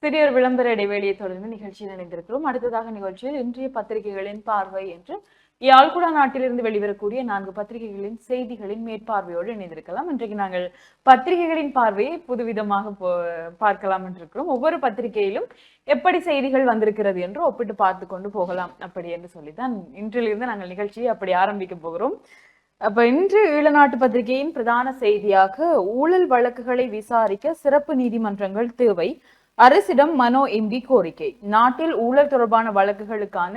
சிறிய ஒரு விளம்பர இடைவெளியை தொடர்ந்து நிகழ்ச்சியில் இணைந்திருக்கிறோம். அடுத்ததாக நிகழ்ச்சியில் இன்றைய பத்திரிகைகளின் பார்வை என்று யாழ்குடா நாட்டிலிருந்து வெளிவரக்கூடிய 4 பத்திரிகைகளின் செய்திகளின் மேற்பார்வையோடு இணைந்திருக்கலாம். இன்றைக்கு நாங்கள் பத்திரிகைகளின் பார்வையை புதுவிதமாக பார்க்கலாம் என்றிருக்கிறோம். ஒவ்வொரு பத்திரிகையிலும் எப்படி செய்திகள் வந்திருக்கிறது என்று ஒப்பிட்டு பார்த்து கொண்டு போகலாம் அப்படி என்று சொல்லித்தான் இன்றிலிருந்து நாங்கள் நிகழ்ச்சியை அப்படி ஆரம்பிக்க போகிறோம். அப்ப இன்று ஈழநாட்டு பத்திரிகையின் பிரதான செய்தியாக ஊழல் வழக்குகளை விசாரிக்க சிறப்பு நீதிமன்றங்கள் தேவை, அரசிடம் மனோ எம்பி கோரிக்கை. நாட்டில் ஊழல் தொடர்பான வழக்குகளுக்கான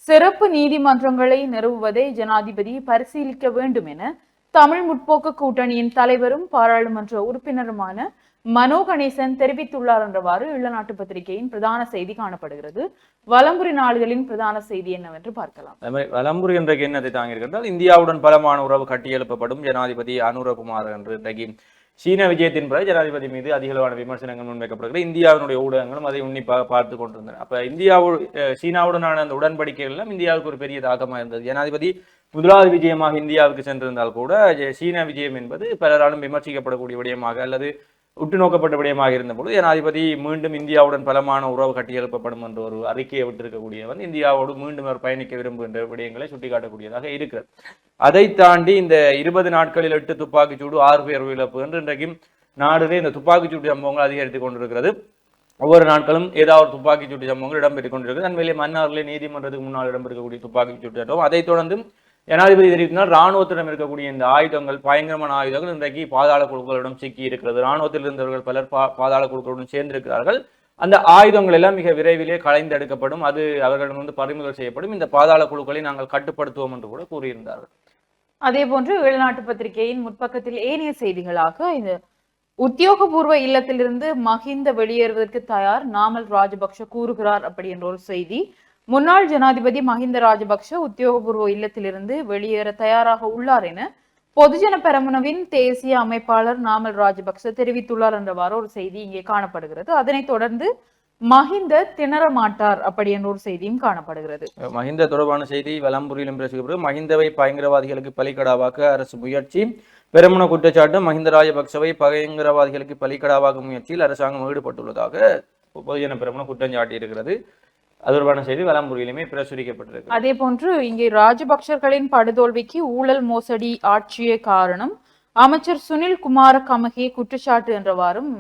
சிறப்பு நீதிமன்றங்களை நிறுவுவதை ஜனாதிபதி பரிசீலிக்க வேண்டும் என தமிழ் முற்போக்கு கூட்டணியின் தலைவரும் பாராளுமன்ற உறுப்பினருமான மனோ கணேசன் தெரிவித்துள்ளார் என்றவாறு ஈழநாட்டு பத்திரிகையின் பிரதான செய்தி காணப்படுகிறது. வலம்புரி நாளிதழின் பிரதான செய்தி என்னவென்று பார்க்கலாம். வலம்புரி இன்றைக்கு என்னத்தை தாங்கியிருக்கின்றால், இந்தியாவுடன் பலமான உறவு கட்டியெழுப்பப்படும் ஜனாதிபதி அனுரகுமார் என்று இன்றைக்கு சீன விஜயத்தின் பிறகு ஜனாதிபதி மீது அதிகளவான விமர்சனங்கள் முன்வைக்கப்படுகிறது. இந்தியாவினுடைய ஊடகங்களும் அதை உன்னிப்பாக பார்த்து கொண்டிருந்தன. அப்ப சீனாவுடனான அந்த உடன்படிக்கைகள் எல்லாம் இந்தியாவுக்கு ஒரு பெரிய தாக்கமாக இருந்தது. ஜனாதிபதி முதலாவது விஜயமாக இந்தியாவுக்கு சென்றிருந்தால் கூட சீனா விஜயம் என்பது பலராலும் விமர்சிக்கப்படக்கூடிய விடயமாக அல்லது உற்று நோக்கப்பட்ட விடயமாக இருந்தபோது ஜனாதிபதி மீண்டும் இந்தியாவுடன் பலமான உறவு கட்டியெழுப்பப்படும் என்ற ஒரு அறிக்கையை விட்டிருக்கக்கூடியவன் இந்தியாவோடு மீண்டும் அவர் பயணிக்க விரும்புகின்ற விடயங்களை சுட்டிக்காட்டக்கூடியதாக இருக்கிறது. அதை தாண்டி இந்த 20 நாட்களில் 8 துப்பாக்கிச்சூடு 6 பேர் உயிரிழப்பு என்று இன்றைக்கும் நாடுவே இந்த துப்பாக்கிச்சூடு சம்பவங்கள் அதிகரித்துக் கொண்டிருக்கிறது. ஒவ்வொரு நாட்களும் ஏதாவது துப்பாக்கிச்சூட்டு சம்பவங்கள் இடம்பெற்றுக் கொண்டிருக்கிறது. அண்மையிலே மன்னாரிலே நீதிமன்றத்துக்கு முன்னால் இடம்பெறக்கூடிய துப்பாக்கிச்சூட்டு சம்பவம். அதைத் தொடர்ந்து ஜனாதிபதி தெரிவித்தால் ராணுவத்திடம் இருக்கக்கூடிய இந்த ஆயுதங்கள், பயங்கரமான ஆயுதங்கள் இன்றைக்கு பாதாள குழுக்களிடம் சிக்கி இருக்கிறது. ராணுவத்தில் இருந்தவர்கள் பலர் பாதாள குழுக்களுடன் சேர்ந்திருக்கிறார்கள். அந்த ஆயுதங்கள் எல்லாம் மிக விரைவிலே களைந்தெடுக்கப்படும், அது அவர்களிடம் பறிமுதல் செய்யப்படும். இந்த பாதாள குழுக்களை நாங்கள் கட்டுப்படுத்துவோம் என்று கூட கூறியிருந்தார்கள். அதே போன்று ஈழநாட்டு பத்திரிகையின் முற்பக்கத்தில் ஏனைய செய்திகளாக இந்த உத்தியோகபூர்வ இல்லத்திலிருந்து மஹிந்த வெளியேறுவதற்கு தயார், நாமல் ராஜபக்ஷ கூறுகிறார் அப்படி என்ற ஒரு செய்தி. முன்னாள் ஜனாதிபதி மஹிந்த ராஜபக்ஷ உத்தியோகபூர்வ இல்லத்திலிருந்து வெளியேற தயாராக உள்ளார் என பொதுஜன பெரமுனவின் தேசிய அமைப்பாளர் நாமல் ராஜபக்ஷ தெரிவித்துள்ளார் என்றவாறு ஒரு செய்தி இங்கே காணப்படுகிறது. அதனைத் தொடர்ந்து மஹிந்த திணற மாட்டார் அப்படி என்ற ஒரு செய்தியும் காணப்படுகிறது. மஹிந்த தொடர்பான செய்தி வலம்புரியிலும் பேசுகிறது. மஹிந்தவை பயங்கரவாதிகளுக்கு பலிக்கடாவாக்க அரசு முயற்சி, பெருமுன குற்றச்சாட்டு. மஹிந்த ராஜபக்சவை பயங்கரவாதிகளுக்கு பலிக்கடாவாக்கும் முயற்சியில் அரசாங்கம் ஈடுபட்டுள்ளதாக பொதுஜன பெருமுன குற்றம் சாட்டியிருக்கிறது. அதற்கான செய்தி வலம்புரியிலுமே பிரசுரிக்கப்பட்டிருக்கு. அதே போன்று இங்கே ராஜபக்சர்களின் படுதோல்விக்கு ஊழல் மோசடி ஆட்சியே காரணம், அமைச்சர் சுனில் குமார கமகே குற்றச்சாட்டு என்றவாறும்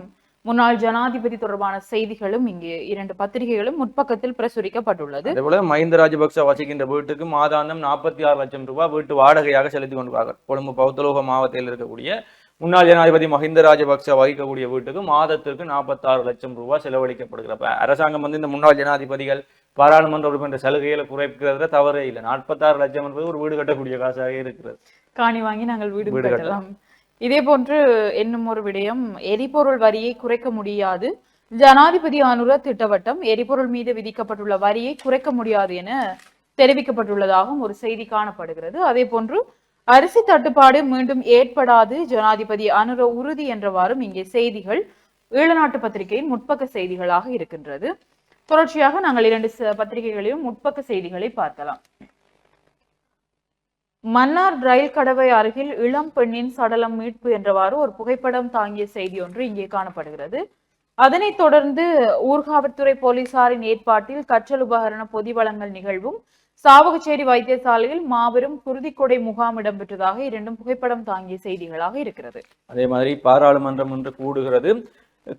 முன்னாள் ஜனாதிபதி தொடர்பான செய்திகளும் இங்கே 2 பத்திரிகைகளும் முற்பக்கத்தில் பிரசுரிக்கப்பட்டுள்ளது. அதேபோல மஹிந்த ராஜபக்ச வசிக்கின்ற வீட்டுக்கு மாதாந்தம் 46 லட்சம் ரூபாய் வீட்டு வாடகையாக செலுத்திக் கொண்டிருக்கிறார்கள். கொழும்பு பௌத்தலோக மாவட்டத்தில் இருக்கக்கூடிய முன்னாள் ஜனாதிபதி மஹிந்த ராஜபக்ச வகிக்கக்கூடிய வீட்டுக்கு மாதத்திற்கு 46 லட்சம் ரூபாய் செலவழிக்கப்படுகிறப்ப அரசாங்கம் இந்த முன்னாள் ஜனாதிபதிகள் பாராளுமன்ற உறுப்பினர் சலுகைகளை குறைக்கிறதுல தவறே இல்லை. 46 லட்சம் என்பது ஒரு வீடு கட்டக்கூடிய காசாக இருக்கிறது. காணி வாங்கி நாங்கள் வீடு கட்டலாம். இதே போன்று என்னும் ஒரு விடயம், எரிபொருள் வரியை குறைக்க முடியாது, ஜனாதிபதி அனுர திட்டவட்டம், எரிபொருள் மீது விதிக்கப்பட்டுள்ள வரியை குறைக்க முடியாது என தெரிவிக்கப்பட்டுள்ளதாகவும் ஒரு செய்தி காணப்படுகிறது. அதே போன்று அரிசி தட்டுப்பாடு மீண்டும் ஏற்படாது, ஜனாதிபதி அனுர உறுதி என்றவாறும் இங்கே செய்திகள் ஈழநாட்டு பத்திரிகையின் முற்பக்க செய்திகளாக இருக்கின்றது. தொடர்ச்சியாக நாங்கள் 2 பத்திரிகைகளிலும் முற்பக்க செய்திகளை பார்க்கலாம். மன்னார் ரயில் கடவை அருகில் இளம் பெண்ணின் சடலம் மீட்பு என்றவாறு ஒரு புகைப்படம் தாங்கிய செய்தி ஒன்று இங்கே காணப்படுகிறது. அதனைத் தொடர்ந்து ஊர்காவற்துறை போலீசாரின் ஏற்பாட்டில் கற்றல் உபகரண பொதி வழங்கல் நிகழ்வும் சாவகச்சேரி வைத்தியசாலையில் மாபெரும் குருதிக்கொடை முகாம் இடம்பெற்றதாக 2 புகைப்படம் தாங்கிய செய்திகளாக இருக்கிறது. அதே மாதிரி பாராளுமன்றம் ஒன்று கூடுகிறது.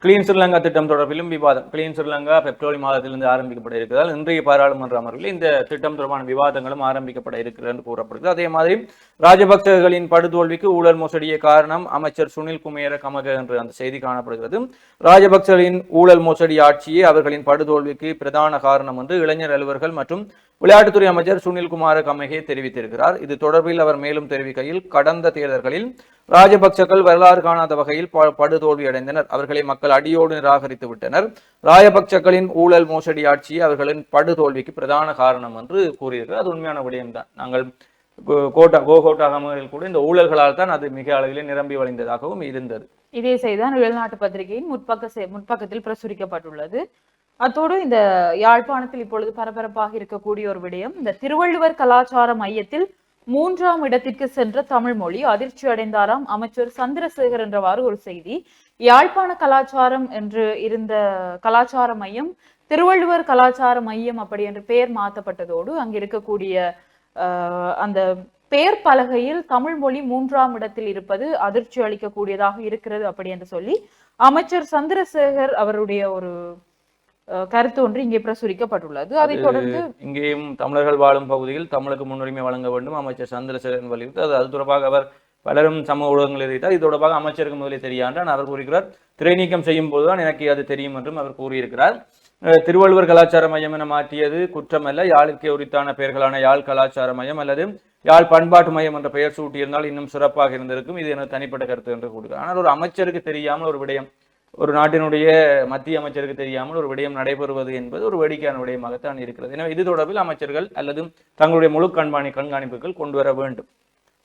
கிளீன் ஸ்ரீலங்கா திட்டம் தொடர்பிலும் விவாதம். கிளீன் ஸ்ரீலங்கா பிப்ரவரி மாதத்திலிருந்து ஆரம்பிக்கப்பட இருக்கிறதால் இன்றைய பாராளுமன்ற அமர்வில் இந்த திட்டம் தொடர்பான விவாதங்களும் ஆரம்பிக்கப்பட இருக்கிறது என்று கூறப்படுகிறது. அதே மாதிரி ராஜபக்சர்களின் படுதோல்விக்கு ஊழல் மோசடியே காரணம், அமைச்சர் சுனில் குமார கமக என்று அந்த செய்தி காணப்படுகிறது. ராஜபக்சர்களின் ஊழல் மோசடி ஆட்சியே அவர்களின் படுதோல்விக்கு பிரதான காரணம் என்று இளைஞர் அலுவலர்கள் மற்றும் விளையாட்டுத்துறை அமைச்சர் சுனில் குமார கமகே தெரிவித்திருக்கிறார். இது தொடர்பில் அவர் மேலும் தெரிவிக்கையில், கடந்த தேர்தல்களில் ராஜபக்சர்கள் வரலாறு காணாத வகையில் படுதோல்வி அடைந்தனர். அவர்களை மக்கள் அடியோடு நிராகரித்து விட்டனர். ராஜபக்சர்களின் ஊழல் மோசடி ஆட்சியே அவர்களின் படுதோல்விக்கு பிரதான காரணம் என்று கூறியிருக்கிறார். அது உண்மையான விடயம்தான். நாங்கள் கோகோட்டா அமைகளில் கூட இந்த ஊழல்களால் தான் அது மிக அளவிலே நிரம்பி வழிந்ததாகவும் இருந்தது. இதே செய்தான் ஈழநாட்டு பத்திரிகையின் முற்பக்கத்தில் பிரசுரிக்கப்பட்டுள்ளது. அத்தோடு இந்த யாழ்ப்பாணத்தில் இப்பொழுது பரபரப்பாக இருக்கக்கூடிய ஒரு விடயம், இந்த திருவள்ளுவர் கலாச்சார மையத்தில் மூன்றாம் இடத்திற்கு சென்ற தமிழ் மொழி அதிர்ச்சி அடைந்தாராம் அமைச்சர் சந்திரசேகர் என்றவாறு ஒரு செய்தி. யாழ்ப்பாண கலாச்சாரம் என்று இருந்த கலாச்சார மையம் திருவள்ளுவர் கலாச்சார மையம் அப்படி என்று பெயர் மாற்றப்பட்டதோடு அங்கு இருக்கக்கூடிய அந்த பெயர் பலகையில் தமிழ் மொழி மூன்றாம் இடத்தில் இருப்பது அதிர்ச்சி அளிக்கக்கூடியதாக இருக்கிறது அப்படி என்று சொல்லி அமைச்சர் சந்திரசேகர் அவருடைய ஒரு கருத்து ஒன்று இங்கே பிரசுரிக்கப்பட்டுள்ளது. அதைத் தொடர்ந்து இங்கேயும் தமிழர்கள் வாழும் பகுதியில் தமிழுக்கு முன்னுரிமை வழங்க வேண்டும் அமைச்சர் சந்திரசேகரன் வலியுறுத்தி அது தொடர்பாக அவர் பலரும் சமூக ஊடகங்கள் எழுதிட்டார். இது தொடர்பாக அமைச்சருக்கு முதலில் தெரியாண்டான் அவர் கூறுகிறார். திரை நீக்கம் செய்யும் போதுதான் எனக்கு அது தெரியும் என்றும் அவர் கூறியிருக்கிறார். திருவள்ளுவர் கலாச்சார மையம் என மாற்றியது குற்றமல்ல. யாழிற்கே உரித்தான பெயர்களான யாழ் கலாச்சார மையம் அல்லது யாழ் பண்பாட்டு மையம் என்ற பெயர் சூட்டியிருந்தால் இன்னும் சிறப்பாக இருந்திருக்கும். இது எனது தனிப்பட்ட கருத்து என்று கூறுகிறார். ஆனால் ஒரு அமைச்சருக்கு தெரியாமல் ஒரு விடயம், ஒரு நாட்டினுடைய மத்திய அமைச்சருக்கு தெரியாமல் ஒரு விடயம் நடைபெறுவது என்பது ஒரு வேடிக்கையான விடயமாகத்தான் இருக்கிறது. எனவே இது தொடர்பில் அமைச்சர்கள் அல்லது தங்களுடைய முழு கண்காணிப்புகள் கொண்டு வர வேண்டும்.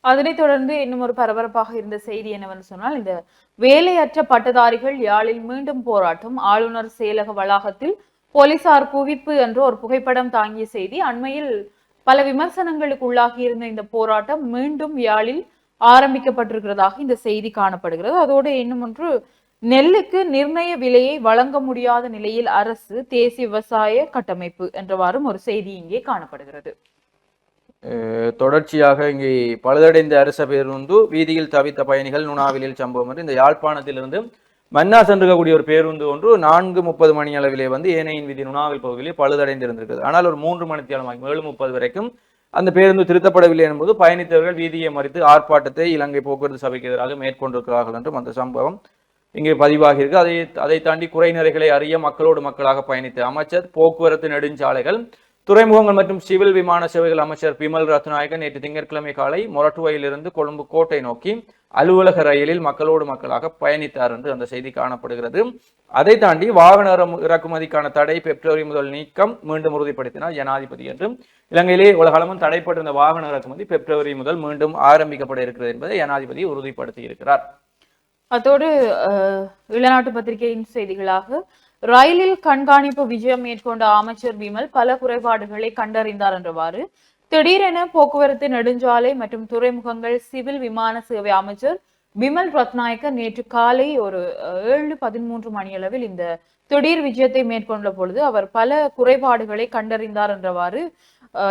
அதனைத் தொடர்ந்து இன்னும் ஒரு பரபரப்பாக இருந்த செய்தி என்னவென்று சொன்னால், இந்த வேலையற்ற பட்டதாரிகள் யாழில் மீண்டும் போராட்டம், ஆளுநர் செயலக வளாகத்தில் போலீசார் குவிப்பு என்ற ஒரு புகைப்படம் தாங்கிய செய்தி. அண்மையில் பல விமர்சனங்களுக்கு உள்ளாகி இருந்த இந்த போராட்டம் மீண்டும் யாழில் ஆரம்பிக்கப்பட்டிருக்கிறதாக இந்த செய்தி காணப்படுகிறது. அதோடு இன்னும் ஒன்று, நெல்லுக்கு நிர்ணய விலையை வழங்க முடியாத நிலையில் அரசு தேசிய விவசாய கட்டமைப்பு என்றவாறும் ஒரு செய்தி இங்கே காணப்படுகிறது. தொடர்ச்சியாக இங்கே பழுதடைந்த அரச பேருந்து வீதியில் தவித்த பயணிகள் நுணாவிலில் சம்பவம் என்று இந்த யாழ்ப்பாணத்திலிருந்து மன்னா சென்றிருக்கக்கூடிய ஒரு பேருந்து ஒன்று 4:30 மணி அளவிலே ஏனையின் வீதி நுணாவில் பகுதியிலே பழுதடைந்து இருந்திருக்கிறது. ஆனால் ஒரு 3 மணித்தியாலமாக 7:30 வரைக்கும் அந்த பேருந்து திருத்தப்படவில்லை என்பது பயணித்தவர்கள் வீதியை மறித்து ஆர்ப்பாட்டத்தை இலங்கை போக்குவரத்து சபைக்கு எதிராக மேற்கொண்டிருக்கிறார்கள் என்றும் அந்த சம்பவம் இங்கே பதிவாகி இருக்கு. அதை தாண்டி குறைநிறைகளை அறிய மக்களோடு மக்களாக பயணித்த அமைச்சர் போக்குவரத்து நெடுஞ்சாலைகள் துறைமுகங்கள் மற்றும் சிவில் விமான சேவைகள் அமைச்சர் பிமல் ரத்நாயக்க நேற்று திங்கட்கிழமை காலை மொரட்டுவையிலிருந்து கொழும்பு கோட்டை நோக்கி அலுவலக ரயிலில் மக்களோடு மக்களாக பயணித்தார் என்று அந்த செய்தி காணப்படுகிறது. அதை தாண்டி வாகன இறக்குமதிக்கான தடை பிப்ரவரி முதல் நீக்கம் மீண்டும் உறுதிப்படுத்தினார் ஜனாதிபதி என்றும் இலங்கையிலே உலகளவும் தடைப்பட்டிருந்த வாகன இறக்குமதி பிப்ரவரி முதல் மீண்டும் ஆரம்பிக்கப்பட இருக்கிறது என்பதை ஜனாதிபதி உறுதிப்படுத்தி இருக்கிறார். அதோடு இளநாட்டு பத்திரிகையின் செய்திகளாக ரயிலில் கண்காணிப்பு விஜயம் மேற்கொண்ட அமைச்சர் விமல் பல குறைபாடுகளை கண்டறிந்தார் என்றவாறு திடீரென போக்குவரத்து நெடுஞ்சாலை மற்றும் துறைமுகங்கள் சிவில் விமான சேவை அமைச்சர் பிமல் ரத்நாயக்க நேற்று காலை ஒரு 7:13 மணியளவில் இந்த திடீர் விஜயத்தை மேற்கொண்ட பொழுது அவர் பல குறைபாடுகளை கண்டறிந்தார் என்றவாறு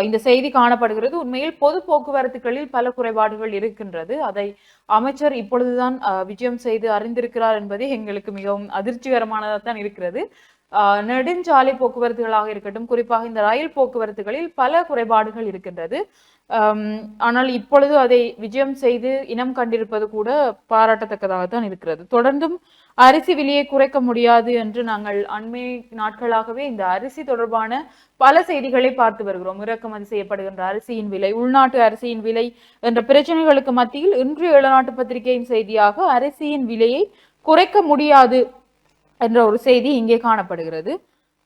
இந்த செய்தி காணப்படுகிறது. உண்மையில் பொது போக்குவரத்துகளில் பல குறைபாடுகள் இருக்கின்றது. அதை அமைச்சர் இப்பொழுதுதான் விஜயம் செய்து அறிந்திருக்கிறார் என்பது எங்களுக்கு மிகவும் அதிர்ச்சிகரமானதான் இருக்கிறது. நெடுஞ்சாலை போக்குவரத்துகளாக இருக்கட்டும், குறிப்பாக இந்த ரயில் போக்குவரத்துகளில் பல குறைபாடுகள் இருக்கின்றது. ஆனால் இப்பொழுது அதை விஜயம் செய்து இனம் கண்டிருப்பது கூட பாராட்டத்தக்கதாகத்தான் இருக்கிறது. தொடர்ந்தும் அரிசி விலையை குறைக்க முடியாது என்று நாங்கள் அண்மை நாட்களாகவே இந்த அரிசி தொடர்பான பல செய்திகளை பார்த்து வருகிறோம். இறக்குமதி செய்யப்படுகின்ற அரிசியின் விலை, உள்நாட்டு அரிசியின் விலை என்ற பிரச்சனைகளுக்கு மத்தியில் இன்று இளநாட்டு பத்திரிகையின் செய்தியாக அரிசியின் விலையை குறைக்க முடியாது என்ற ஒரு செய்தி இங்கே காணப்படுகிறது.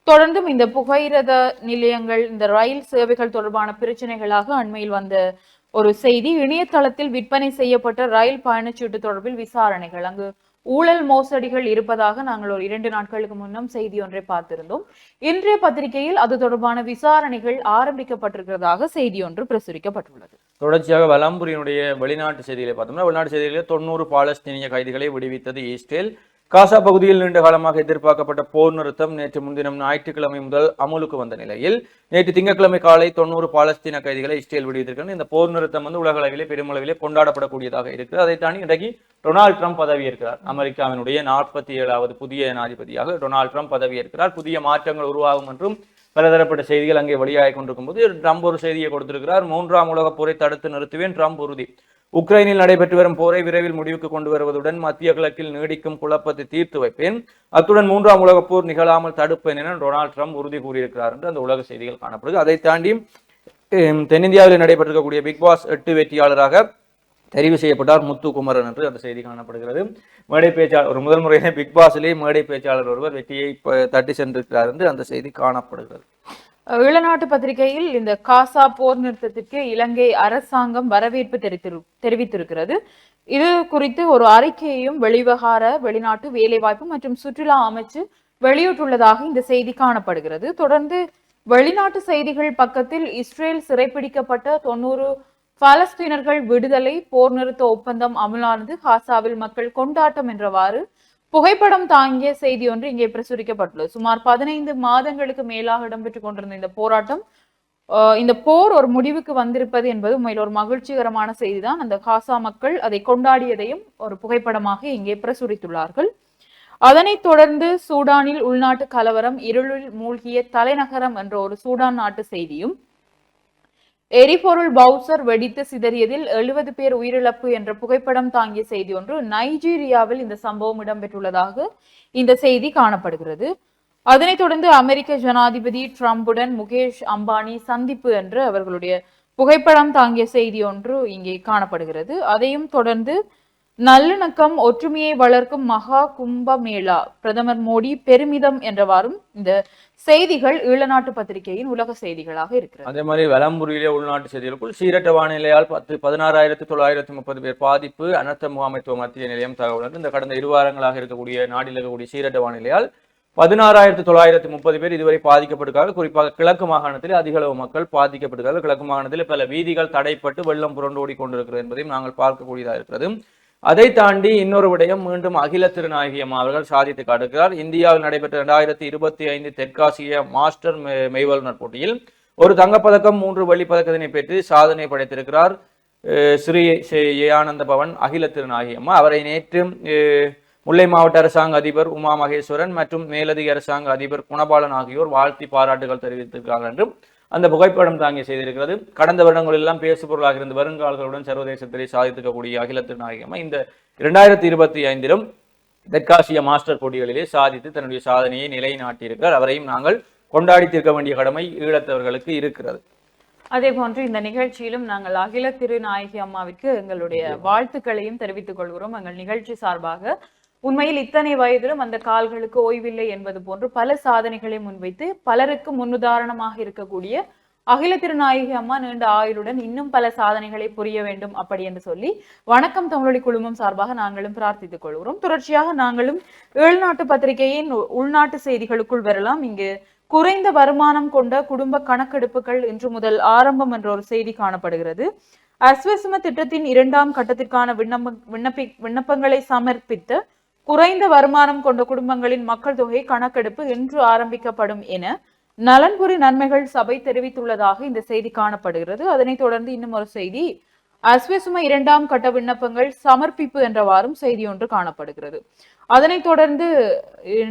தொடர்ந்தும் இந்த புகையிரத நிலையங்கள், இந்த ரயில் சேவைகள் தொடர்பான பிரச்சனைகளாக அண்மையில் வந்த ஒரு செய்தி, இணையதளத்தில் விற்பனை செய்யப்பட்ட ரயில் பயணச்சீட்டு தொடர்பில் விசாரணைகள், அங்கு ஊழல் மோசடிகள் இருப்பதாக நாங்கள் ஒரு 2 நாட்களுக்கு முன்னம் செய்தி ஒன்றை பார்த்திருந்தோம். இன்றைய பத்திரிகையில் அது தொடர்பான விசாரணைகள் ஆரம்பிக்கப்பட்டிருக்கிறதாக செய்தி ஒன்று பிரசுரிக்கப்பட்டுள்ளது. தொடர்ச்சியாக வலம்புரியினுடைய வெளிநாட்டு செய்திகளை பார்த்தோம்னா, வெளிநாட்டு செய்திகளிலே 90 பாலஸ்தீனிய கைதிகளை விடுவித்தது இஸ்ரேல். காசா பகுதியில் நீண்ட காலமாக எதிர்பார்க்கப்பட்ட போர் நிறுத்தம் நேற்று முன்தினம் ஞாயிற்றுக்கிழமை முதல் அமுலுக்கு வந்த நிலையில் நேற்று திங்கட்கிழமை காலை 90 பாலஸ்தீன கைதிகளை இஸ்ரேல் விடுவித்திருக்கிறது. இந்த போர் நிறுத்தம் உலக அளவிலே பெருமளவிலே கொண்டாடப்படக்கூடியதாக இருக்கிறது. அதை தாண்டி இன்றைக்கு டொனால்ட் ட்ரம்ப் பதவியேற்கிறார். அமெரிக்காவினுடைய 47வது புதிய ஜனாதிபதியாக டொனால்ட் ட்ரம்ப் பதவியேற்கிறார். புதிய மாற்றங்கள் உருவாகும் என்றும் பலதரப்பட்ட செய்திகள் அங்கே வெளியாகி கொண்டிருக்கும் போது ட்ரம்ப் ஒரு செய்தியை கொடுத்திருக்கிறார். 3ஆம் உலகப் போரை தடுத்து நிறுத்துவேன், ட்ரம்ப் உறுதி. உக்ரைனில் நடைபெற்று வரும் போரை விரைவில் முடிவுக்கு கொண்டு வருவதுடன் மத்திய கிழக்கில் நீடிக்கும் குழப்பத்தை தீர்த்து வைப்பேன், அத்துடன் 3ஆம் உலகப் போர் நிகழாமல் தடுப்பேன் என டொனால்ட் ட்ரம்ப் உறுதி கூறியிருக்கிறார் என்று அந்த உலக செய்திகள் காணப்படுது. அதை தாண்டி தென்னிந்தியாவில் நடைபெற்றிருக்கக்கூடிய பிக் பாஸ் 8 வெற்றியாளராக தெரிவு செய்யப்பட்டார் முத்துக்குமரன் என்று அந்த செய்தி காணப்படுகிறது. மேடை பேச்சாளர், ஒரு முதல் முறையிலே பிக் பாஸிலே மேடை பேச்சாளர் ஒருவர் வெற்றியை தட்டி சென்றிருக்கிறார் என்று அந்த செய்தி காணப்படுகிறது. ஈழநாட்டு பத்திரிகையில் இந்த காசா போர் நிறுத்தத்திற்கு இலங்கை அரசாங்கம் வரவேற்பு தெரிவித்திருக்கிறது. இது குறித்து ஒரு அறிக்கையையும் வெளிவகார, வெளிநாட்டு வேலைவாய்ப்பு மற்றும் சுற்றுலா அமைச்சு வெளியிட்டுள்ளதாக இந்த செய்தி காணப்படுகிறது. தொடர்ந்து வெளிநாட்டு செய்திகள் பக்கத்தில் இஸ்ரேல் சிறைப்பிடிக்கப்பட்ட 90 பாலஸ்தீனர்கள் விடுதலை, போர் நிறுத்த ஒப்பந்தம் அமலானது, காசாவில் மக்கள் கொண்டாட்டம் என்றவாறு புகைப்படம் தாங்கிய செய்தி ஒன்று இங்கே பிரசுரிக்கப்பட்டுள்ளது. சுமார் 15 மாதங்களுக்கு மேலாக இடம்பெற்றுக் கொண்டிருந்த இந்த போராட்டம், இந்த போர் ஒரு முடிவுக்கு வந்திருப்பது என்பது உண்மையில் ஒரு மகிழ்ச்சிகரமான செய்திதான். அந்த காசா மக்கள் அதை கொண்டாடியதையும் ஒரு புகைப்படமாக இங்கே பிரசுரித்துள்ளார்கள். அதனைத் தொடர்ந்து சூடானில் உள்நாட்டு கலவரம், இருளில் மூழ்கிய தலைநகரம் என்ற ஒரு சூடான் நாட்டு செய்தியும், எரிபொருள் பவுசர் வெடித்து சிதறியதில் 70 பேர் உயிரிழப்பு என்ற புகைப்படம் தாங்கிய செய்தி ஒன்று நைஜீரியாவில் இந்த சம்பவம் இடம்பெற்றுள்ளதாக இந்த செய்தி காணப்படுகிறது. அதனைத் தொடர்ந்து அமெரிக்க ஜனாதிபதி டிரம்புடன் முகேஷ் அம்பானி சந்திப்பு என்று அவர்களுடைய புகைப்படம் தாங்கிய செய்தி ஒன்று இங்கே காணப்படுகிறது. அதையும் தொடர்ந்து நல்லிணக்கம் ஒற்றுமையை வளர்க்கும் மகா கும்ப மேளா, பிரதமர் மோடி பெருமிதம் என்றவாறும் இந்த செய்திகள் ஈழநாட்டு பத்திரிகையின் உலக செய்திகளாக இருக்கிறது. அதே மாதிரி வலம்புரியிலே உள்நாட்டு செய்திகளுக்குள் சீரற்ற வானிலையால் 16,930 பேர் பாதிப்பு, அனர்த்த முகாமைத்துவ மத்திய நிலையம் தகவல். இந்த கடந்த 2 வாரங்களாக இருக்கக்கூடிய நாட்டில் இருக்கக்கூடிய சீரற்ற வானிலையால் 16,930 பேர் இதுவரை பாதிக்கப்பட்டிருக்கார்கள். குறிப்பாக கிழக்கு மாகாணத்தில் அதிக அளவு மக்கள் பாதிக்கப்பட்டிருக்கார்கள். கிழக்கு மாகாணத்தில் பல வீதிகள் தடைப்பட்டு வெள்ளம் புரண்டோடி கொண்டிருக்கிறது என்பதையும் நாங்கள் பார்க்கக்கூடியதாக இருக்கிறது. அதை தாண்டி இன்னொரு விடயம் மீண்டும் அகில திருநாயகி அம்மா அவர்கள் சாதித்து காட்டுகிறார். இந்தியாவில் நடைபெற்ற 2025 தெற்காசிய மாஸ்டர் மெய்வல்லுநர் போட்டியில் ஒரு தங்கப்பதக்கம் 3 வெள்ளிப்பதக்கத்தினை பெற்று சாதனை படைத்திருக்கிறார் ஸ்ரீ ஏயானந்த பவன் அகில திருநாயகி அம்மா. அவரை நேற்று முல்லை மாவட்ட அரசாங்க அதிபர் உமா மகேஸ்வரன் மற்றும் மேலதிக அரசாங்க அதிபர் குணபாலன் ஆகியோர் வாழ்த்தி பாராட்டுகள் தெரிவித்திருக்கிறார்கள் என்றும் அந்த புகைப்படம் தாங்கி செய்திருக்கிறது. கடந்த வருடங்களில் எல்லாம் பேசுபொருளாக இருந்து வருங்கால்களுடன் சர்வதேசத்திலே சாதித்திருக்கக்கூடிய அகில திருநாயகி அம்மா இந்த 2025 தெற்காசிய மாஸ்டர் போட்டிகளிலே சாதித்து தன்னுடைய சாதனையை நிலைநாட்டியிருக்கிறார். அவரையும் நாங்கள் கொண்டாடி தீர்க்க வேண்டிய கடமை ஈழத்தவர்களுக்கு இருக்கிறது. அதே போன்று இந்த நிகழ்ச்சியிலும் நாங்கள் அகில திருநாயகி அம்மாவிற்கு எங்களுடைய வாழ்த்துக்களையும் தெரிவித்துக் கொள்கிறோம். எங்கள் நிகழ்ச்சி சார்பாக உண்மையில் இத்தனை வயதிலும் அந்த கால்களுக்கு ஓய்வில்லை என்பது போன்று பல சாதனைகளை முன்வைத்து பலருக்கு முன்னுதாரணமாக இருக்கக்கூடிய அகில திருநாயகி அம்மா நீண்ட ஆயுளுடன் இன்னும் பல சாதனைகளை புரிய வேண்டும் அப்படி என்று சொல்லி வணக்கம் தமிழொலி குழுமம் சார்பாக நாங்களும் பிரார்த்தித்துக் கொள்கிறோம். தொடர்ச்சியாக நாங்களும் ஈழ்நாட்டு பத்திரிகையின் உள்நாட்டு செய்திகளுக்குள் வரலாம். இங்கு குறைந்த வருமானம் கொண்ட குடும்ப கணக்கெடுப்புகள் இன்று முதல் ஆரம்பம் என்ற ஒரு செய்தி காணப்படுகிறது. அஸ்வசும திட்டத்தின் 2ஆம் கட்டத்திற்கான விண்ணப்பங்களை சமர்ப்பித்த குறைந்த வருமானம் கொண்ட குடும்பங்களின் மக்கள் தொகை கணக்கெடுப்பு இன்று ஆரம்பிக்கப்படும் என நலன்புரி நன்மைகள் சபை தெரிவித்துள்ளதாக இந்த செய்தி காணப்படுகிறது. அதனைத் தொடர்ந்து இன்னும் ஒரு செய்தி, அஸ்வசும 2ஆம் கட்ட விண்ணப்பங்கள் சமர்ப்பிப்பு என்றவாறும் செய்தி ஒன்று காணப்படுகிறது. அதனைத் தொடர்ந்து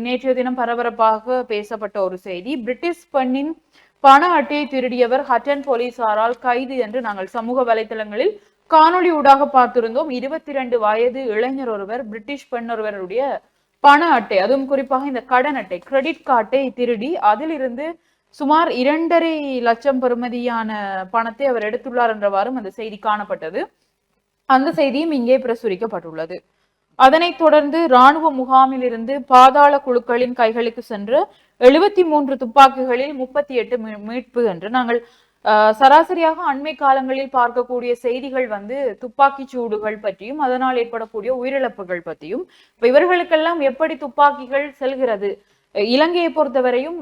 நேற்றைய தினம் பரபரப்பாக பேசப்பட்ட ஒரு செய்தி, பிரிட்டிஷ் பெண்ணின் பண அட்டையை திருடியவர் ஹட்டன் போலீசாரால் கைது என்று நாங்கள் சமூக வலைதளங்களில் காணொளி ஊடாக பார்த்திருந்தோம். 22 வயது இளைஞர் ஒருவர் பிரிட்டிஷ் பெண் ஒருவருடைய பண அட்டை, அதுவும் குறிப்பாக இந்த கடன் அட்டை கிரெடிட் கார்டை திருடி அதிலிருந்து சுமார் 2.5 லட்சம் பெறுமதியான பணத்தை அவர் எடுத்துள்ளார் என்றவாறும் அந்த செய்தி காணப்பட்டது. அந்த செய்தியும் இங்கே பிரசுரிக்கப்பட்டுள்ளது. அதனைத் தொடர்ந்து இராணுவ முகாமில் இருந்து பாதாள குழுக்களின் கைகளுக்கு சென்று 73 துப்பாக்கிகளில் 38 மீட்பு என்று நாங்கள் சராசரியாக அண்மை காலங்களில் பார்க்கக்கூடிய செய்திகள் துப்பாக்கி சூடுகள் பற்றியும் அதனால் ஏற்படக்கூடிய உயிரிழப்புகள் பற்றியும். இப்ப இவர்களுக்கெல்லாம் எப்படி துப்பாக்கிகள் செல்கிறது, இலங்கையை பொறுத்தவரையும்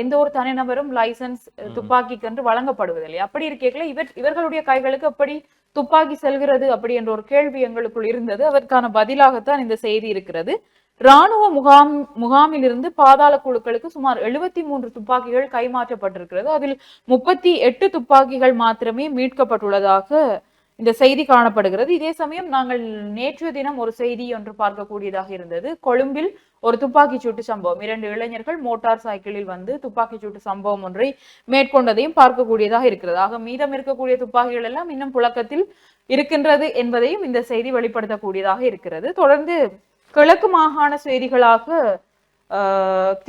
எந்த ஒரு தனிநபரும் லைசன்ஸ் துப்பாக்கிக்கு என்று வழங்கப்படுவதில்லை. அப்படி இருக்கைகளை இவர்களுடைய கைகளுக்கு எப்படி துப்பாக்கி செல்கிறது அப்படி என்ற ஒரு கேள்வி எங்களுக்குள் இருந்தது. அதற்கான பதிலாகத்தான் இந்த செய்தி இருக்கிறது. இராணுவ முகாமில் இருந்து பாதாள குழுக்களுக்கு சுமார் 73 துப்பாக்கிகள் கைமாற்றப்பட்டிருக்கிறது. அதில் 38 துப்பாக்கிகள் மாத்திரமே மீட்கப்பட்டுள்ளதாக இந்த செய்தி காணப்படுகிறது. இதே சமயம் நாங்கள் நேற்றைய தினம் ஒரு செய்தி ஒன்று பார்க்கக்கூடியதாக இருந்தது. கொழும்பில் ஒரு துப்பாக்கி சூட்டு சம்பவம், 2 இளைஞர்கள் மோட்டார் சைக்கிளில் துப்பாக்கி சூட்டு சம்பவம் ஒன்றை மேற்கொண்டதையும் பார்க்கக்கூடியதாக இருக்கிறது. ஆக மீதம் இருக்கக்கூடிய துப்பாக்கிகள் எல்லாம் இன்னும் புழக்கத்தில் இருக்கின்றது என்பதையும் இந்த செய்தி வெளிப்படுத்தக்கூடியதாக இருக்கிறது. தொடர்ந்து கிழக்கு மாகாண செய்திகளாக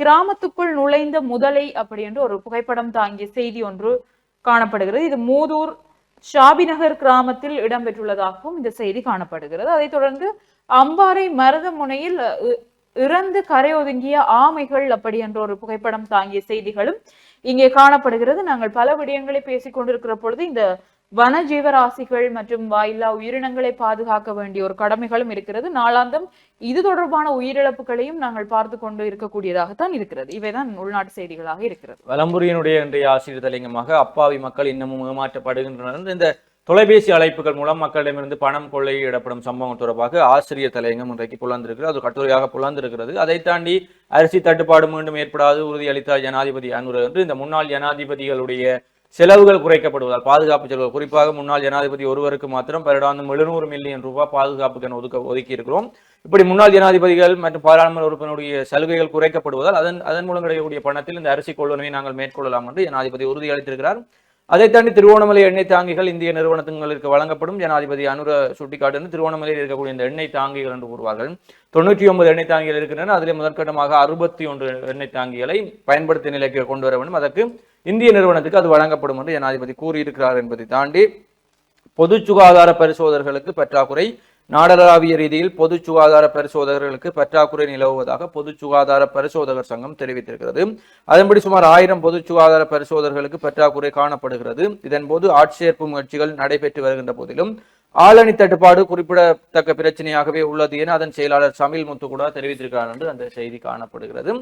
கிராமத்துக்குள் நுழைந்த முதலை அப்படி என்று ஒரு புகைப்படம் தாங்கிய செய்தி ஒன்று காணப்படுகிறது. இது மூதூர் ஷாபிநகர் கிராமத்தில் இடம்பெற்றுள்ளதாகவும் இந்த செய்தி காணப்படுகிறது. அதைத் தொடர்ந்து அம்பாறை மருதமுனையில் இறந்து கரை ஒதுங்கிய ஆமைகள் அப்படி என்ற ஒரு புகைப்படம் தாங்கிய செய்திகளும் இங்கே காணப்படுகிறது. நாங்கள் பல விடயங்களை பேசிக் கொண்டிருக்கிற பொழுது இந்த வன ஜீவராசிகள் மற்றும் வாயில்லா உயிரினங்களை பாதுகாக்க வேண்டிய ஒரு கடமைகளும் இருக்கிறது. நாளாந்தம் இது தொடர்பான உயிரிழப்புகளையும் நாங்கள் பார்த்து கொண்டு இருக்கக்கூடியதாகத்தான் இருக்கிறது. இவைதான் உள்நாட்டு செய்திகளாக இருக்கிறது. வலம்புரியினுடைய இன்றைய ஆசிரியர் தலைங்கமாக அப்பாவி மக்கள் இன்னமும் ஏமாற்றப்படுகின்றனர். இந்த தொலைபேசி அழைப்புகள் மூலம் மக்களிடமிருந்து பணம் கொள்ளையிடப்படும் சம்பவம் தொடர்பாக ஆசிரியர் தலையங்கம் இன்றைக்கு புலந்திருக்கிறது. அது கட்டுரையாக புலந்திருக்கிறது. அதை தாண்டி அரிசி தட்டுப்பாடு மீண்டும் ஏற்படாது உறுதியளித்தார் ஜனாதிபதி அனுர என்று இந்த முன்னாள் ஜனாதிபதிகளுடைய செலவுகள் குறைக்கப்படுவதால் பாதுகாப்பு செலவு குறிப்பாக முன்னாள் ஜனாதிபதி ஒருவருக்கு மாத்திரம் வருடாந்தம் 700 மில்லியன் ரூபாய் பாதுகாப்புக்கு ஒதுக்கி இருக்கிறோம். இப்படி முன்னாள் ஜனாதிபதிகள் மற்றும் பாராளுமன்ற உறுப்பினருடைய சலுகைகள் குறைக்கப்படுவதால் அதன் மூலம் கிடைக்கக்கூடிய பணத்தில் இந்த அரிசி கொள்வனவை நாங்கள் மேற்கொள்ளலாம் என்று ஜனாதிபதி உறுதியளித்திருக்கிறார். அதை தாண்டி திருவோணமலை எண்ணெய் தாங்கிகள் இந்திய நிறுவனங்களுக்கு வழங்கப்படும். ஜனாதிபதி அனுர சுட்டிக்காட்டு திருவோணமலையில் இருக்கக்கூடிய இந்த எண்ணெய் தாங்கிகள் என்று கூறுவார்கள். 99 எண்ணெய் தாங்கிகள் இருக்கின்றன. அதிலே முதற்கட்டமாக 61 எண்ணெய் தாங்கிகளை பயன்படுத்திய நிலைக்கு கொண்டு வர வேண்டும். அதற்கு இந்திய நிறுவனத்துக்கு அது வழங்கப்படும் என்று ஜனாதிபதி கூறியிருக்கிறார் என்பதை தாண்டி பொது சுகாதார பரிசோதகர்களுக்கு பற்றாக்குறை, நாடளாவிய ரீதியில் பொது சுகாதார பரிசோதகர்களுக்கு பற்றாக்குறை நிலவுவதாக பொது சுகாதார பரிசோதகர் சங்கம் தெரிவித்திருக்கிறது. அதன்படி சுமார் 1000 பொது சுகாதார பரிசோதகர்களுக்கு பற்றாக்குறை காணப்படுகிறது. இதன்போது ஆட்சேர்ப்பு முயற்சிகள் நடைபெற்று வருகின்ற போதிலும் ஆளணி தட்டுப்பாடு குறிப்பிடத்தக்க பிரச்சனையாகவே உள்ளது என அதன் செயலாளர் சமில் முத்துக்குடா தெரிவித்திருக்கிறார் என்று அந்த செய்தி காணப்படுகிறது.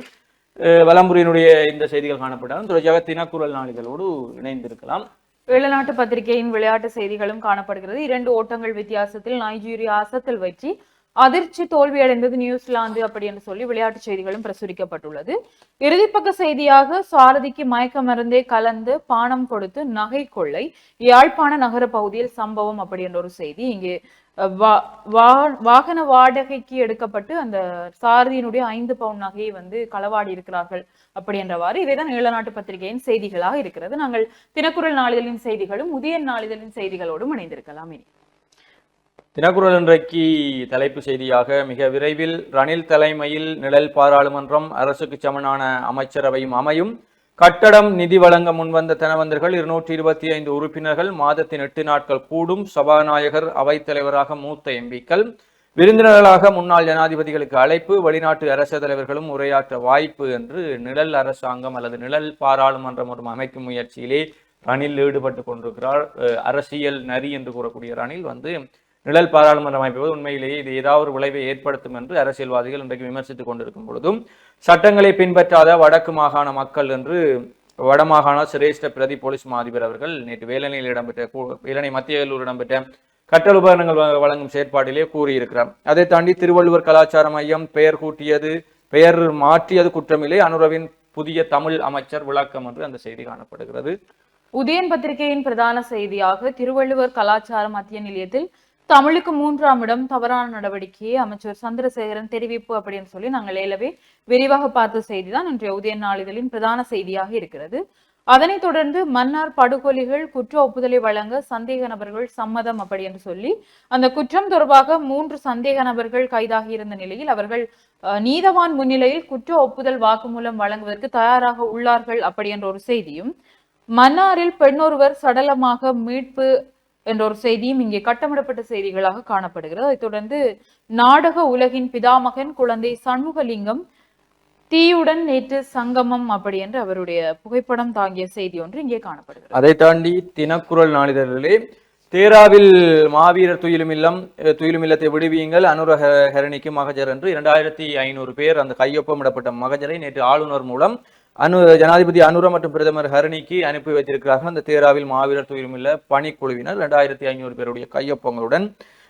வலம்புரியினுடைய இந்த செய்திகள் காணப்பட்டாலும் தொடர்ச்சியாக தினக்குரல் நாளிதழோடு இணைந்திருக்கலாம். ஈழநாட்டு பத்திரிகையின் விளையாட்டு செய்திகளும் காணப்படுகிறது. 2 ஓட்டங்கள் வித்தியாசத்தில் நைஜீரியா அசத்தல் வெற்றி, அதிர்ச்சி தோல்வியடைந்தது நியூசிலாந்து அப்படி என்று சொல்லி விளையாட்டு செய்திகளும் பிரசுரிக்கப்பட்டுள்ளது. இறுதிப்பக்க செய்தியாக சாரதிக்கு மயக்க மருந்தே கலந்து பானம் கொடுத்து நகை கொள்ளை, யாழ்ப்பாண நகர பகுதியில் சம்பவம் அப்படி என்ற ஒரு செய்தி. இங்கே வாகன வாடகைக்கு எடுக்கப்பட்டு அந்த சாரதியினுடைய 5 பவுன் நகையை களவாடி இருக்கிறார்கள் அப்படி என்றவாறு இவைதான் ஈழநாட்டு பத்திரிகையின் செய்திகளாக இருக்கிறது. நாங்கள் தினக்குரல் நாளிதழின் செய்திகளும் உதயன் நாளிதழின் செய்திகளோடும் இணைந்திருக்கலாம். இனி தினக்குரல் இன்றைக்கு தலைப்பு செய்தியாக மிக விரைவில் ரணில் தலைமையில் நிழல் பாராளுமன்றம், அரசுக்கு சமனான அமைச்சரவையும் அமையும், கட்டடம் நிதி வழங்க முன்வந்த தனவந்தர்கள் 225 உறுப்பினர்கள், மாதத்தின் 8 நாட்கள் கூடும், சபாநாயகர் அவைத்தலைவராக மூத்த எம்பிக்கள், விருந்தினர்களாக முன்னாள் ஜனாதிபதிகளுக்கு அழைப்பு, வெளிநாட்டு அரச தலைவர்களும் உரையாற்ற வாய்ப்பு என்று நிழல் அரசாங்கம் அல்லது நிழல் பாராளுமன்றம் ஒரு அமைக்கும் முயற்சியிலே ரணில் ஈடுபட்டு கொண்டிருக்கிறார். அரசியல் நரி என்று கூறக்கூடிய ரணில் நிழல் பாராளுமன்றம் அமைப்பது உண்மையிலேயே இது ஏதாவது ஒரு விளைவை ஏற்படுத்தும் என்று அரசியல்வாதிகள் இன்றைக்கு விமர்சித்துக் கொண்டிருக்கும் பொழுதும் சட்டங்களை பின்பற்றாத வடக்கு மாகாண மக்கள் என்று வடமாகாண சிரேஷ்ட பிரதி போலீஸ் மாதிபர் அவர்கள் நேற்று வேலனை மத்திய வேலூர் இடம்பெற்ற கற்றல் உபகரணங்கள் வழங்கும் செயற்பாட்டிலே கூறியிருக்கிறார். அதை தாண்டி திருவள்ளுவர் கலாச்சார மையம் பெயர் மாற்றியது குற்றமில்லை, அனுரவின் புதிய தமிழ் அமைச்சர் விளக்கம் என்று அந்த செய்தி காணப்படுகிறது. உதயன் பத்திரிகையின் பிரதான செய்தியாக திருவள்ளுவர் கலாச்சார மத்திய நிலையத்தில் தமிழுக்கு 3ஆம் இடம், தவறான நடவடிக்கையை அமைச்சர் சந்திரசேகரன் தெரிவிப்பு அப்படின்னு சொல்லி நாங்கள் ஏலவே விரிவாக பார்த்த செய்திதான் இன்றைய உதயன் நாளிதழின் பிரதான செய்தியாக இருக்கிறது. அதனைத் தொடர்ந்து மன்னார் படுகொலிகள் குற்ற ஒப்புதலை வழங்க சந்தேக நபர்கள் சம்மதம் அப்படி என்று சொல்லி அந்த குற்றம் தொடர்பாக 3 சந்தேக நபர்கள் கைதாகி இருந்த நிலையில் அவர்கள் நீதவான் முன்னிலையில் குற்ற ஒப்புதல் வாக்குமூலம் வழங்குவதற்கு தயாராக உள்ளார்கள் அப்படி என்ற ஒரு செய்தியும், மன்னாரில் பெண்ணொருவர் சடலமாக மீட்பு என்ற ஒரு செய்தியும் இங்கே கட்டமிடப்பட்ட செய்திகளாக காணப்படுகிறது. அதைத் தொடர்ந்து நாடக உலகின் பிதாமகன் குழந்தை சண்முகலிங்கம் தீயுடன் நேற்று சங்கமம் அப்படி என்று அவருடைய புகைப்படம் தாங்கிய செய்தி ஒன்று இங்கே காணப்படுகிறது. அதை தாண்டி தினக்குரல் நாளிதழிலே தேராவில் மாவீரர் துயிலுமில்லத்தை விடுவியுங்கள், அனுரஹரணிக்கு மகஜர் என்று 2500 பேர் அந்த கையொப்பமிடப்பட்ட மகஜரை நேற்று ஆளுநர் மூலம் ஜனாதிபதி அனுர மற்றும் பிரதமர் ஹரணிக்கு அனுப்பி வைத்திருக்கிறார்கள். அந்த தேராவில் மாவீரர் துயிலுமில்ல பணிக்குழுவினர் 2500 பேருடைய கையொப்பங்களுடன்.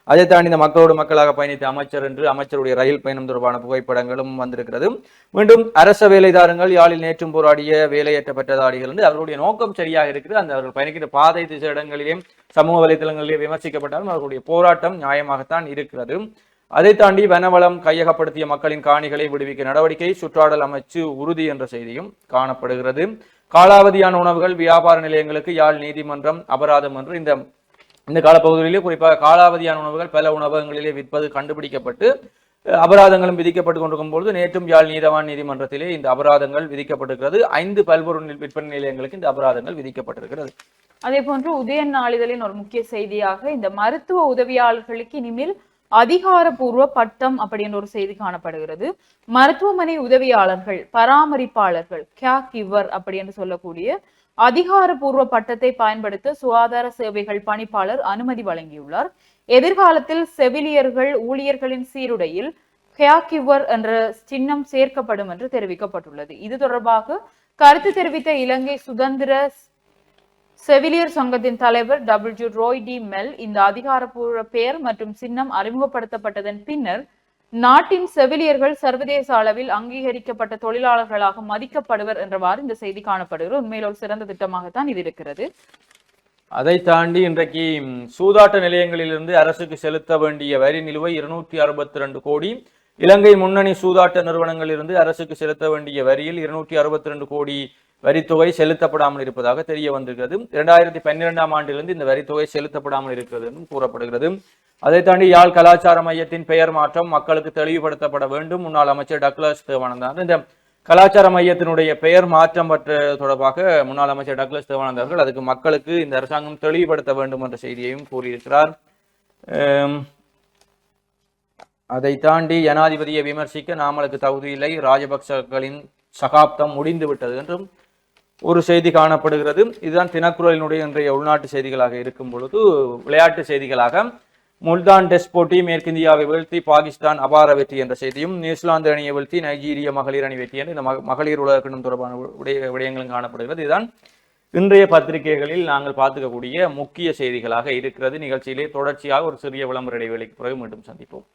அதை தாண்டி இந்த மக்களோடு மக்களாக பயணித்த அமைச்சர் என்று அமைச்சருடைய ரயில் பயணம் தொடர்பான புகைப்படங்களும் வந்திருக்கிறது. மீண்டும் அரச வேலைதாரங்கள் யாழில் நேற்றும் போராடிய வேலையற்ற பட்டதாரிகள் என்று அவர்களுடைய நோக்கம் சரியாக இருக்கிறது. அந்த அவர்கள் பயணிக்கிற பாதை திசை இடங்களிலே சமூக வலைதளங்களிலே விமர்சிக்கப்பட்டாலும் அவர்களுடைய போராட்டம் நியாயமாகத்தான் இருக்கிறது. அதை தாண்டி வனவளம் கையகப்படுத்திய மக்களின் காணிகளை விடுவிக்க நடவடிக்கை, சுற்றாடல் அமைச்சு உறுதி என்ற செய்தியும் காணப்படுகிறது. காலாவதியான உணவுகள் வியாபார நிலையங்களுக்கு யாழ் நீதிமன்றம் அபராதம் என்று இந்த காலப்பகுதியிலே குறிப்பாக காலாவதியான உணவுகள் பல உணவகங்களிலே விற்பது கண்டுபிடிக்கப்பட்டு அபராதங்களும் விதிக்கப்பட்டு கொண்டிருக்கும் பொழுது நேற்றும் யாழ் நீதவான் நீதிமன்றத்திலே இந்த அபராதங்கள் விதிக்கப்பட்டிருக்கிறது. 5 பல்பொருள் விற்பனை நிலையங்களுக்கு இந்த அபராதங்கள் விதிக்கப்பட்டிருக்கிறது. அதே போன்று உதயன் நாளிதழின் ஒரு முக்கிய செய்தியாக இந்த மருத்துவ உதவியாளர்களுக்கு இனிமேல் அதிகாரப்பூர்வ பட்டம் அப்படின்ற ஒரு செய்தி காணப்படுகிறது. மருத்துவமனை உதவியாளர்கள், பராமரிப்பாளர்கள், கேர் கிவர் அப்படி என்று சொல்லக்கூடிய அதிகாரப்பூர்வ பட்டத்தை பயன்படுத்த சுகாதார சேவைகள் பணிப்பாளர் அனுமதி வழங்கியுள்ளார். எதிர்காலத்தில் செவிலியர்கள் ஊழியர்களின் சீருடையில் கேர் கிவர் என்ற சின்னம் சேர்க்கப்படும் என்று தெரிவிக்கப்பட்டுள்ளது. இது தொடர்பாக கருத்து தெரிவித்த இலங்கை சுதந்திர செவிலியர் சங்கத்தின் தலைவர் டபிள்யூ ரோய் டி மெல் இந்த அதிகாரப்பூர்வ பெயர் மற்றும் சின்னம் அறிமுகப்படுத்தப்பட்டதன் பின்னர் நாட்டின் செவிலியர்கள் சர்வதேச அளவில் அங்கீகரிக்கப்பட்ட தொழிலாளர்களாக மதிக்கப்படுவர் என்றவாறு இந்த செய்தி காணப்படுகிறது. உண்மையில் ஒரு சிறந்த திட்டமாகத்தான் இது இருக்கிறது. அதை தாண்டி இன்றைக்கு சூதாட்ட நிலையங்களிலிருந்து அரசுக்கு செலுத்த வேண்டிய வரி நிலுவை 262 கோடி. இலங்கை முன்னணி சூதாட்ட நிறுவனங்களிலிருந்து அரசுக்கு செலுத்த வேண்டிய வரியில் 262 கோடி வரித்தொகை செலுத்தப்படாமல் இருப்பதாக தெரிய வந்திருக்கிறது. 2012ஆம் ஆண்டிலிருந்து இந்த வரித்தொகை செலுத்தப்படாமல் இருக்கிறது என்றும் கூறப்படுகிறது. அதை தாண்டி யாழ் கலாச்சார மையத்தின் பெயர் மாற்றம் மக்களுக்கு தெளிவுபடுத்தப்பட வேண்டும். முன்னாள் அமைச்சர் டக்ளஸ் தேவானந்தா இந்த கலாச்சார மையத்தினுடைய பெயர் மாற்றம் தொடர்பாக முன்னாள் அமைச்சர் டக்ளஸ் தேவானந்தா அவர்கள் அதுக்கு மக்களுக்கு இந்த அரசாங்கம் தெளிவுபடுத்த வேண்டும் என்ற செய்தியையும் கூறியிருக்கிறார். அதை தாண்டி ஜனாதிபதியை விமர்சிக்க நாமளுக்கு தகுதியில்லை, ராஜபக்சகளின் சகாப்தம் முடிந்து விட்டது என்றும் ஒரு செய்தி காணப்படுகிறது. இதுதான் தினக்குரலினுடைய இன்றைய உள்நாட்டு செய்திகளாக இருக்கும் பொழுது, விளையாட்டு செய்திகளாக முல்தான் டெஸ்ட் போட்டி மேற்கிந்தியாவை வீழ்த்தி பாகிஸ்தான் அபார வெற்றி என்ற செய்தியும், நியூசிலாந்து அணியை வீழ்த்தி நைஜீரிய மகளிர் அணி வெற்றி என்று இந்த மகளிர் உலக கிண்ணம் தொடர்பான விடயங்களும் காணப்படுகிறது. இதுதான் இன்றைய பத்திரிகைகளில் நாங்கள் பார்த்துக்கக்கூடிய முக்கிய செய்திகளாக இருக்கிறது. நிகழ்ச்சியிலே தொடர்ச்சியாக ஒரு சிறிய விளம்பர இடைவேளைக்கு பிறகு மீண்டும் சந்திப்போம்.